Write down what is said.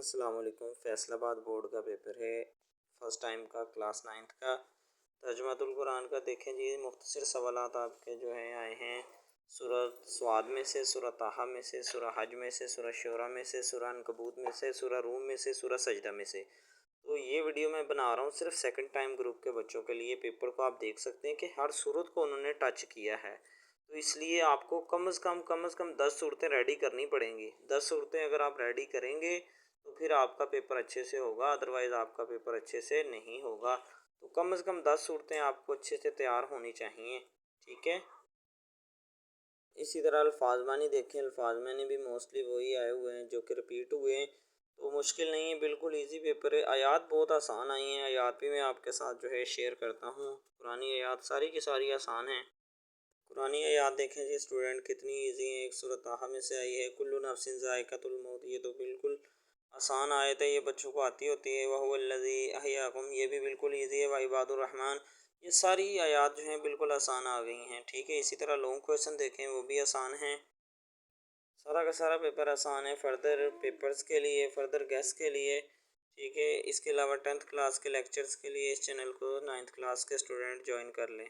अस्सलाम वालेकुम। फैसलाबाद बोर्ड का पेपर है, फर्स्ट टाइम का, क्लास 9th का। तर्जुमातुल कुरान का देखें जी, मुख्तसर सवालात आपके जो हैं आए हैं सूरह स्वाद में से, सूरह ताहा में से, सूरह हज में से, सूरह शूरा में से, सूरह अनकबूत में से, सूरह रूम में से, सूरह सजदा में से। तो ये वीडियो मैं बना रहा हूँ सिर्फ सेकंड टाइम ग्रुप के बच्चों के लिए। पेपर को आप देख सकते हैं कि हर सूरत को उन्होंने टच किया है, तो इसलिए आपको कम से कम 10 सूरतें रेडी करनी पड़ेंगी। 10 सूरतें अगर आप रेडी करेंगे तो फिर आपका पेपर अच्छे से होगा, अदरवाइज़ आपका पेपर अच्छे से नहीं होगा। तो कम से कम 10 सूरतें आपको अच्छे से तैयार होनी चाहिए, ठीक है। इसी तरह अल्फाज मानी देखें, अल्फाज मानी भी मोस्टली वही आए हुए हैं जो कि रिपीट हुए हैं, तो मुश्किल नहीं है, बिल्कुल इजी पेपर है। आयात बहुत आसान आई हैं, आयात भी मैं आपके साथ जो है शेयर करता हूँ। पुरानी आयात सारी की सारी आसान हैं। पुरानी आयात देखें जी स्टूडेंट, कितनी इजी है। एक सूरत ताहा में से आई है, कुल्लु नफ्सिन ज़ाइक़तुल मौत। ये तो बिल्कुल आसान आयत है, ये बच्चों को आती होती है। वहुवल्लज़ी अहयाकुम, ये भी बिल्कुल ईजी है। व इबादुर रहमान, ये सारी आयात जो हैं बिल्कुल आसान आ गई हैं, ठीक है। इसी तरह लॉन्ग क्वेश्चन देखें, वो भी आसान हैं। सारा का सारा पेपर आसान है फर्दर पेपर्स के लिए, फर्दर गेस के लिए, ठीक है। इसके अलावा 10th क्लास के लेक्चर्स के लिए इस चैनल को 9th क्लास के स्टूडेंट ज्वाइन कर लें।